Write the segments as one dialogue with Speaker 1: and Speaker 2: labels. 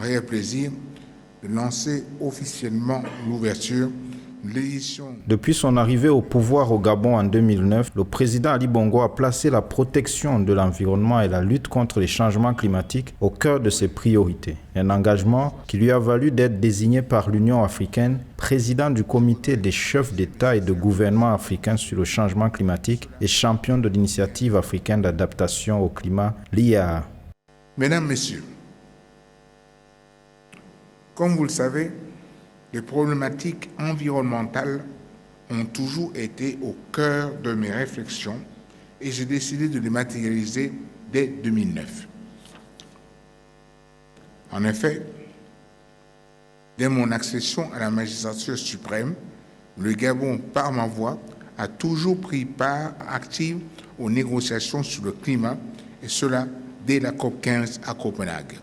Speaker 1: réel plaisir de lancer officiellement l'ouverture de l'édition.
Speaker 2: Depuis son arrivée au pouvoir au Gabon en 2009, le président Ali Bongo a placé la protection de l'environnement et la lutte contre les changements climatiques au cœur de ses priorités. Un engagement qui lui a valu d'être désigné par l'Union africaine président du comité des chefs d'État et de gouvernement africains sur le changement climatique et champion de l'initiative africaine d'adaptation au climat, l'IAA.
Speaker 1: Mesdames, Messieurs, comme vous le savez, les problématiques environnementales ont toujours été au cœur de mes réflexions et j'ai décidé de les matérialiser dès 2009. En effet, dès mon accession à la magistrature suprême, le Gabon, par ma voix, a toujours pris part active aux négociations sur le climat, et cela dès la COP15 à Copenhague.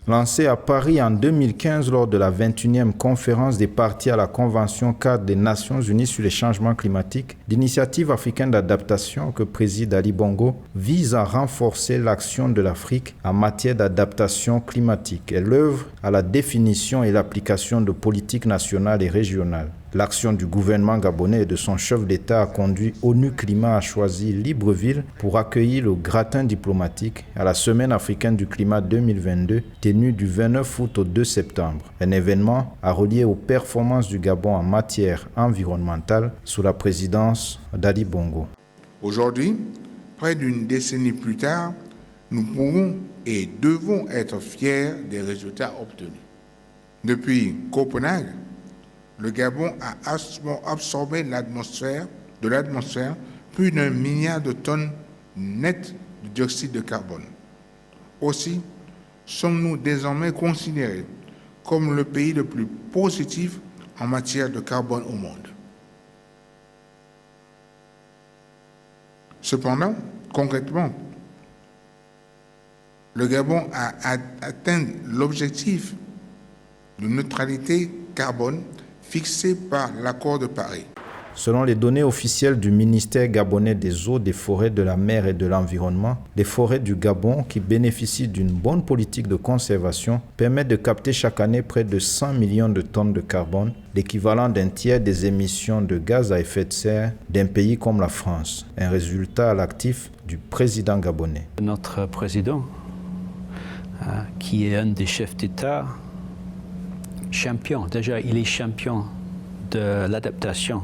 Speaker 2: Lancé à Paris en 2015 lors de la 21e conférence des parties à la Convention cadre des Nations Unies sur les changements climatiques, l'initiative africaine d'adaptation que préside Ali Bongo vise à renforcer l'action de l'Afrique en matière d'adaptation climatique. Elle œuvre à la définition et l'application de politiques nationales et régionales. L'action du gouvernement gabonais et de son chef d'État a conduit ONU Climat à choisir Libreville pour accueillir le gratin diplomatique à la Semaine africaine du climat 2022, tenue du 29 août au 2 septembre. Un événement à relier aux performances du Gabon en matière environnementale sous la présidence d'Ali Bongo.
Speaker 1: Aujourd'hui, près d'une décennie plus tard, nous pouvons et devons être fiers des résultats obtenus. Depuis Copenhague, le Gabon a absorbé de l'atmosphère plus d'1 milliard de tonnes nettes de dioxyde de carbone. Aussi, sommes-nous désormais considérés comme le pays le plus positif en matière de carbone au monde. Cependant, concrètement, le Gabon a atteint l'objectif de neutralité carbone fixé par l'accord de Paris.
Speaker 2: Selon les données officielles du ministère gabonais des eaux, des forêts, de la mer et de l'environnement, les forêts du Gabon, qui bénéficient d'une bonne politique de conservation, permettent de capter chaque année près de 100 millions de tonnes de carbone, l'équivalent d'un tiers des émissions de gaz à effet de serre d'un pays comme la France, un résultat à l'actif du président gabonais.
Speaker 3: Notre président, qui est un des chefs d'État, champion, déjà il est champion de l'adaptation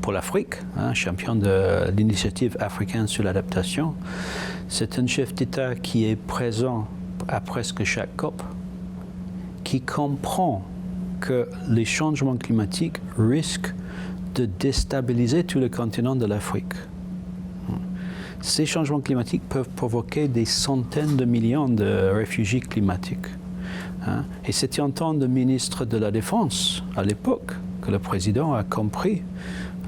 Speaker 3: pour l'Afrique, champion de l'initiative africaine sur l'adaptation. C'est un chef d'État qui est présent à presque chaque COP, qui comprend que les changements climatiques risquent de déstabiliser tout le continent de l'Afrique. Ces changements climatiques peuvent provoquer des centaines de millions de réfugiés climatiques. Et c'était en tant que ministre de la Défense, à l'époque, que le président a compris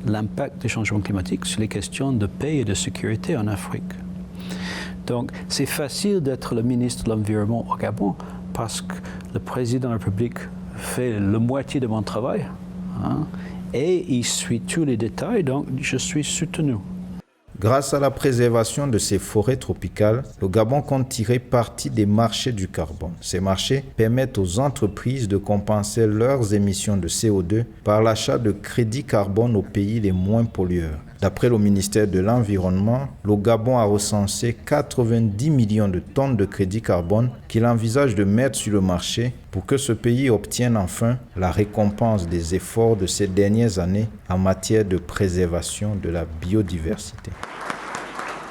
Speaker 3: l'impact des changements climatiques sur les questions de paix et de sécurité en Afrique. Donc, c'est facile d'être le ministre de l'Environnement au Gabon parce que le président de la République fait la moitié de mon travail et il suit tous les détails, donc je suis soutenu.
Speaker 2: Grâce à la préservation de ces forêts tropicales, le Gabon compte tirer parti des marchés du carbone. Ces marchés permettent aux entreprises de compenser leurs émissions de CO2 par l'achat de crédits carbone aux pays les moins pollueurs. D'après le ministère de l'Environnement, le Gabon a recensé 90 millions de tonnes de crédits carbone qu'il envisage de mettre sur le marché pour que ce pays obtienne enfin la récompense des efforts de ces dernières années en matière de préservation de la biodiversité.